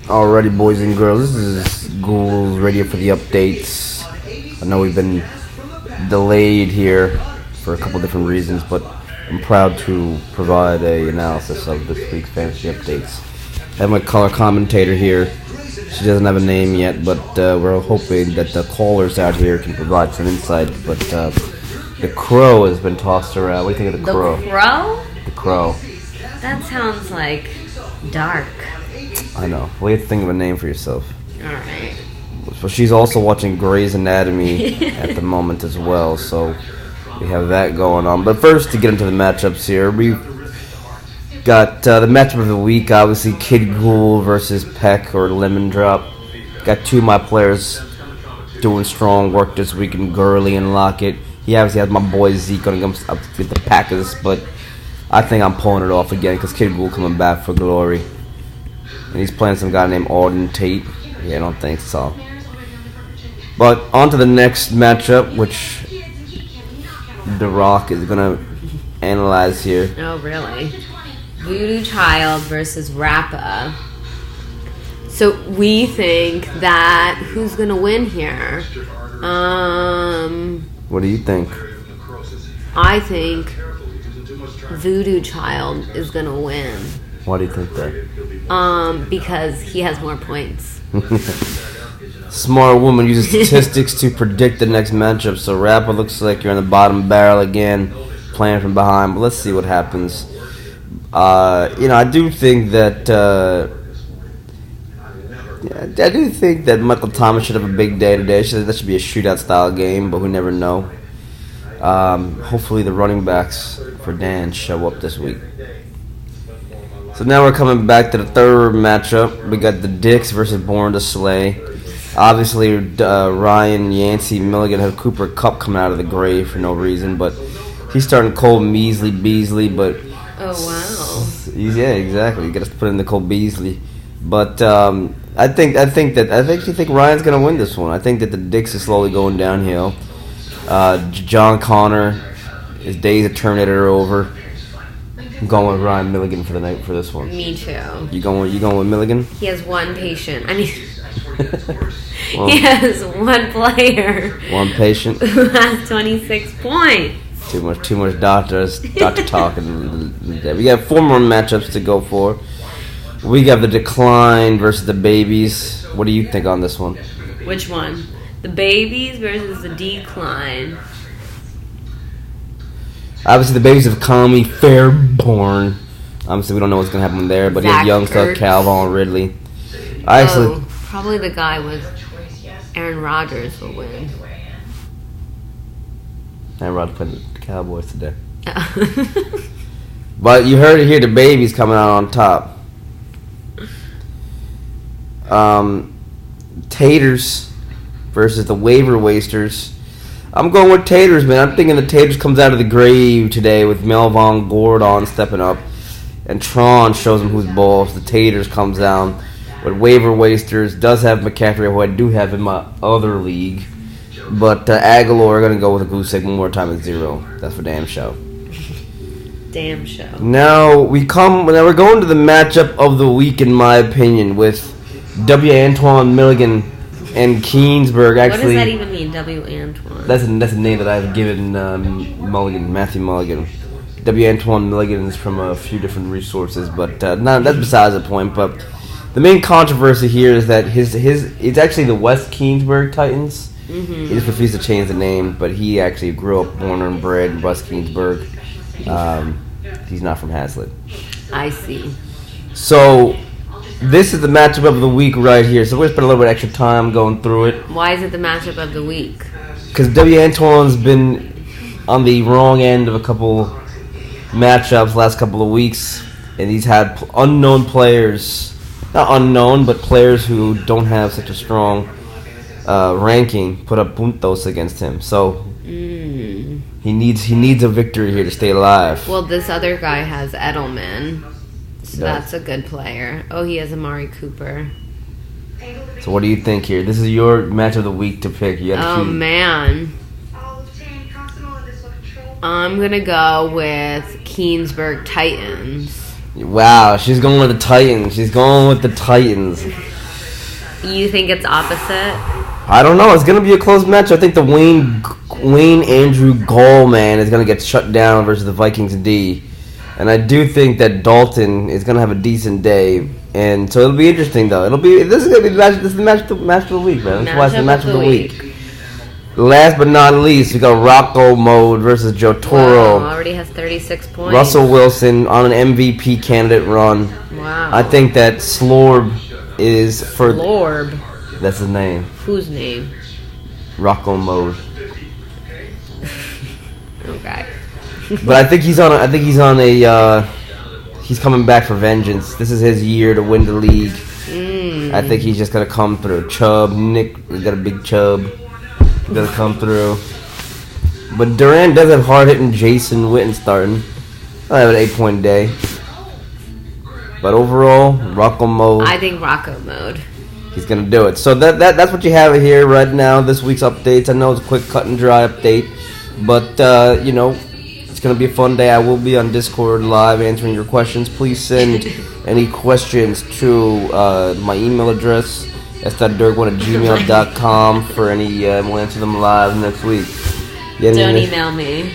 Alrighty, boys and girls, this is GHoulZ Radio for the updates. I know we've been delayed here for a couple different reasons, but I'm proud to provide a analysis of this week's fantasy updates. I have my color commentator here. She doesn't have a name yet, but we're hoping that the callers out here can provide some insight. But the crow has been tossed around. What do you think of the crow? The crow? The crow. That sounds like dark. I know. Well, you have to think of a name for yourself. Alright. So she's also watching Grey's Anatomy at the moment as well, so we have that going on. But first, to get into the matchups here, we've got the matchup of the week, obviously Kid Ghoul versus Peck or Lemon Drop. Got two of my players doing strong work this week in Gurley and Lockett. He obviously has my boy Zeke going against up with the Packers, but I think I'm pulling it off again because Kid Ghoul coming back for glory. And he's playing some guy named Auden Tate. Yeah, I don't think so. But on to the next matchup, which The Rock is going to analyze here. Oh, really? Voodoo Child versus Rappa. So we think that who's going to win here? What do you think? I think Voodoo Child is going to win. Why do you think that? Because he has more points. Smart woman uses statistics to predict the next matchup. So Rappa looks like you're in the bottom barrel again, playing from behind. But let's see what happens. I do think that Michael Thomas should have a big day today. That should be a shootout style game, but we never know. Hopefully the running backs for Dan show up this week. So now we're coming back to the third matchup. We got the Dicks versus Born to Slay. Obviously, Ryan Yancey Milligan had Cooper Kupp coming out of the grave for no reason, but he's starting Cole Beasley, but... Oh, wow. Yeah, exactly. You got to put in the Cole Beasley. But I think Ryan's going to win this one. I think that the Dicks is slowly going downhill. John Connor, his days of Terminator are over. I'm going with Ryan Milligan for the night for this one. Me too. You going with Milligan? He has one patient. He has one player. One patient who has 26 points. Too much doctor talking. We got four more matchups to go for. We got the Decline versus the Babies. What do you think on this one? Which one? The Babies versus the Decline. Obviously, the Babies have Conley Fairborn. Obviously, we don't know what's going to happen there, but he has Youngstown, Calvin, Ridley. Probably the guy with Aaron Rodgers will win. Aaron Rodgers played the Cowboys today. But you heard it here, the Babies coming out on top. Taters versus the Waiver Wasters. I'm going with Taters, man. I'm thinking the Taters comes out of the grave today with Melvin Gordon stepping up. And Tron shows him who's boss. The Taters comes down. But Waiver Wasters does have McCaffrey, who I do have in my other league. But Aguilar are going to go with a goose egg one more time at 0. That's for damn show. Damn show. Now we're going to the matchup of the week, in my opinion, with W. Antoine Milligan and Keensburg. Actually, what does that even mean, W. Antoine? That's a name that I've given Matthew Mulligan. W. Antoine Milligan is from a few different resources, but that's besides the point. But the main controversy here is that it's actually the West Keensburg Titans. Mm-hmm. He just refused to change the name, but he actually grew up, born and bred in West Keensburg. He's not from Hazlitt. I see. So this is the matchup of the week right here. So we're going to spend a little bit of extra time going through it. Why is it the matchup of the week? Because W. Antoine's been on the wrong end of a couple matchups last couple of weeks, and he's had unknown players, not unknown, but players who don't have such a strong ranking put up puntos against him. So he needs a victory here to stay alive. Well, this other guy has Edelman, so that's a good player. Oh, he has Amari Cooper. So what do you think here? This is your match of the week to pick. You gotta choose. Man. I'm going to go with Keensburg Titans. Wow, she's going with the Titans. You think it's opposite? I don't know. It's going to be a close match. I think the Wayne Andrew Goal man is going to get shut down versus the Vikings D. And I do think that Dalton is going to have a decent day. And so it'll be interesting, though. This is going to be the match of the week, man. Let's watch the match of the week. Last but not least, we got Rocco Mode versus Joe Toro. Wow, already has 36 points. Russell Wilson on an MVP candidate run. Wow. I think that Slorb is for... Slorb? That's his name. Whose name? Rocco Mode. Okay. But I think he's coming back for vengeance. This is his year to win the league. I think he's just gonna come through. Nick, he's got a big chub. He's gonna come through. But Durant does have hard-hitting Jason Witten starting. I'll have an 8-point day. But overall, Rocco Mode. I think Rocco Mode. He's gonna do it. So that's what you have here right now. This week's updates. I know it's a quick cut and dry update, but it's gonna be a fun day. I will be on Discord live answering your questions. Please send any questions to my email address s.dirk1@gmail.com for any. We'll answer them live next week. Don't email me.